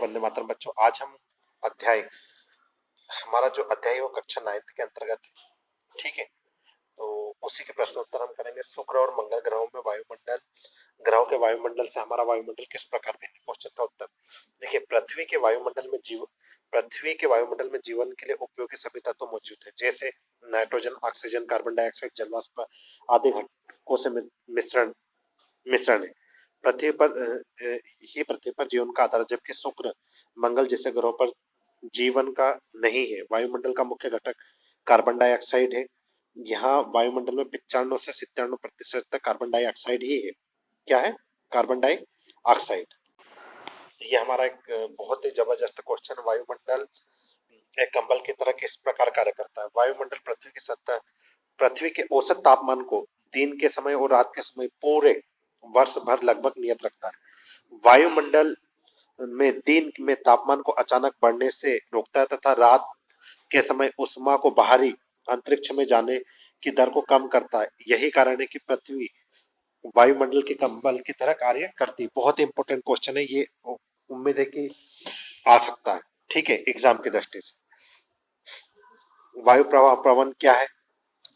वंदे मातरम बच्चों। आज हम अध्याय हमारा जो अध्याय है वो कक्षा 9th के अंतर्गत है। ठीक है, तो उसी के प्रश्नोत्तर हम करेंगे। शुक्र और मंगल ग्रहों में वायुमंडल, ग्रहों के वायुमंडल से हमारा वायुमंडल किस प्रकार भिन्न है? क्वेश्चन का उत्तर देखिए। पृथ्वी के वायुमंडल में जीवन के लिए उपयोगी सभी तत्व मौजूद है, जैसे नाइट्रोजन, ऑक्सीजन, कार्बन डाइऑक्साइड, जलवाष्प आदि घटकों से मिश्रण मिश्रण है। पृथ्वी पर ही पृथ्वी पर जीवन का आधार है, जबकि शुक्र, मंगल जैसे ग्रहों पर जीवन का नहीं है। वायुमंडल का मुख्य घटक कार्बन डाइऑक्साइड है। यहाँ वायुमंडल में 95 से 97% तक कार्बन डाइऑक्साइड ही है। क्या है? Carbon dioxide. ये हमारा एक बहुत ही जबरदस्त क्वेश्चन। वायुमंडल एक कंबल की तरह किस प्रकार कार्य करता है? वायुमंडल पृथ्वी के औसत तापमान को दिन के समय और रात के समय पूरे वर्ष भर लगभग नियत रखता है। वायुमंडल में दिन में तापमान को अचानक बढ़ने से रोकता है तथा रात के समय उष्मा को बाहरी अंतरिक्ष में जाने की दर को कम करता है। यही कारण है कि पृथ्वी वायुमंडल के कंबल की तरह कार्य करती है। बहुत इंपॉर्टेंट क्वेश्चन है ये, उम्मीद है कि आ सकता है। ठीक है, एग्जाम की दृष्टि से। वायु प्रवाह प्रवहन क्या है?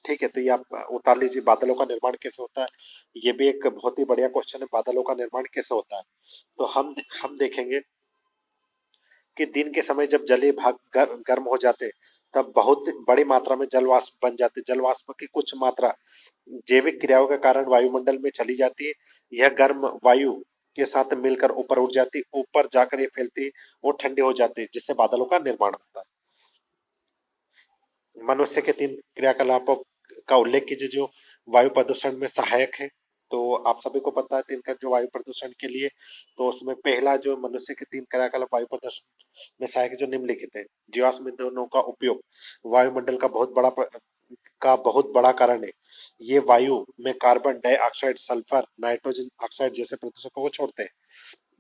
ठीक है, तो ये आप उतार लीजिए। बादलों का निर्माण कैसे होता है? ये भी एक बहुत ही बढ़िया क्वेश्चन है। बादलों का निर्माण कैसे होता है? तो हम देखेंगे कि दिन के समय जब जलीय भाग गर्म हो जाते, तब बहुत बड़ी मात्रा में जल वाष्प बन जाते। जल वाष्प की कुछ मात्रा जैविक क्रियाओं के कारण वायुमंडल में चली जाती है। यह गर्म वायु के साथ मिलकर ऊपर उठ जाती, ऊपर जाकर ये फैलती और ठंडी हो जाती है, जिससे बादलों का निर्माण होता है। मनुष्य के 3 क्रियाकलापों का उल्लेख कीजिए जो वायु प्रदूषण में सहायक है। तो आप सभी को पता है 3 का जो वायु प्रदूषण के लिए, तो उसमें पहला जो मनुष्य के 3 क्रियाकलाप वायु प्रदूषण में सहायक है, जो निम्नलिखित है। जीवाश्म ईंधनों का उपयोग वायुमंडल का बहुत बड़ा कारण है। ये वायु में carbon dioxide, sulphur, nitrogen oxide जैसे प्रदूषकों को छोड़ते हैं।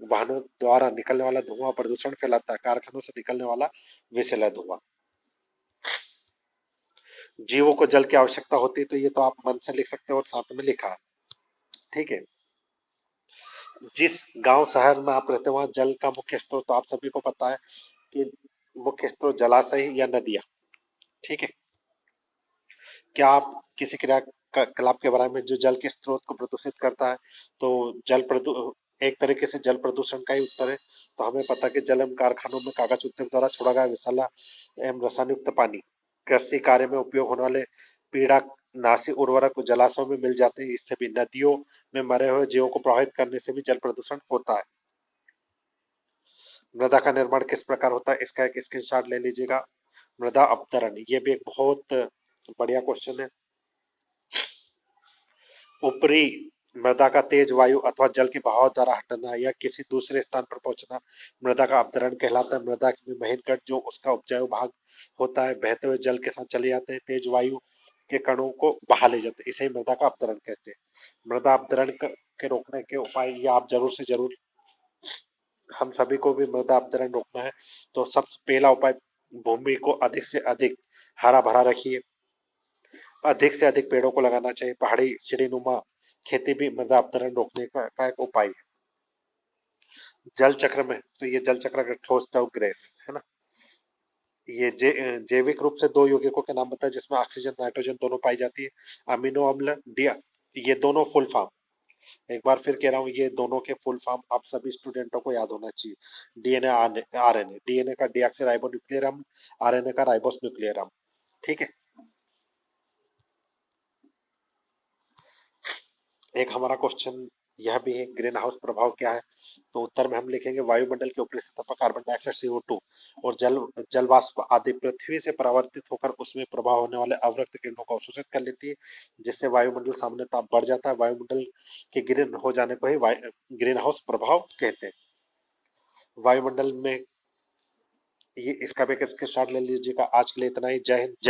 वाहनों द्वारा निकलने वाला धुआं प्रदूषण फैलाता है। कारखानों से निकलने वाला विषैला धुआं। जीवों को जल की आवश्यकता होती है, तो ये तो आप मन से लिख सकते हो और साथ में लिखा है। ठीक है, जिस गांव शहर में आप रहते हो वहां जल का मुख्य स्रोत, तो आप सभी को पता है कि मुख्य स्रोत जलाशय या नदियां। ठीक है, क्या आप किसी क्रियाकलाप के बारे में जो जल के स्रोत को प्रदूषित करता है? तो एक तरीके से जल प्रदूषण का ही उत्तर है। तो हमें पता है कि जल एवं कारखानों में कागज उद्योग द्वारा छोड़ा गया विषैला एवं रसायनयुक्त पानी, कृषि कार्य में उपयोग होने वाले पीड़ानाशी उर्वरक जलाशयों में मिल जाते हैं। इससे भी नदियों में मरे हुए जीवों को प्रभावित करने से भी जल प्रदूषण होता है। मृदा का निर्माण किस प्रकार होता है? इसका एक स्क्रीनशॉट ले लीजिएगा। मृदा अवतरण, ये भी एक बहुत बढ़िया क्वेश्चन है। ऊपरी मृदा का तेज वायु अथवा जल के बहाव द्वारा हटना या किसी दूसरे स्थान पर पहुंचना मृदा का अवतरण कहलाता है। मृदा में महीन कण जो उसका उपजाऊ भाग होता है, बहते हुए जल के साथ चले जाते हैं, तेज वायु के कणों को बहा ले जाते हैं। इसे ही मृदा का अवतरण कहते हैं। मृदा अवतरण के रोकने के उपाय ये आप जरूर से जरूर, हम सभी को भी मृदा अपतरण रोकना है। तो सबसे पहला उपाय, भूमि को अधिक से अधिक हरा भरा रखिए। अधिक से अधिक पेड़ों को लगाना चाहिए। पहाड़ी सीढ़ीनुमा खेती भी मृदा अपतरण रोकने का एक उपाय है। जल चक्र में, तो ये जल चक्र का ठोस द्रव गैस है ना। ये जैविक रूप से 2 यौगिकों के नाम बताए जिसमें ऑक्सीजन नाइट्रोजन दोनों पाई जाती है। अमीनो अम्ल, डिया, ये दोनों फुल फॉर्म, एक बार फिर कह रहा हूँ, ये दोनों के फुल फॉर्म आप सभी स्टूडेंटों को याद होना चाहिए। DNA, RNA. डीएनए का डीऑक्सी राइबो न्यूक्लियर अम्ल, आरएनए का राइबोस न्यूक्लियर अम्ल। ठीक है, एक हमारा क्वेश्चन यह भी है, ग्रीन हाउस प्रभाव क्या है? तो उत्तर में हम लिखेंगे वायुमंडल के ऊपरी सतह पर कार्बन डाइऑक्साइड, CO2 और जल वाष्प आदि पृथ्वी से परावर्तित होकर उसमें प्रभाव होने वाले अवरक्त किरणों को अवशोषित कर लेती है, जिससे वायुमंडल सामान्य ताप बढ़ जाता है। वायुमंडल के ग्रीन हो जाने को ही ग्रीन हाउस प्रभाव कहते हैं। वायुमंडल में ये इसका भी स्क्रीनशॉट ले लीजिएगा। आज के लिए इतना ही। जय हिंद।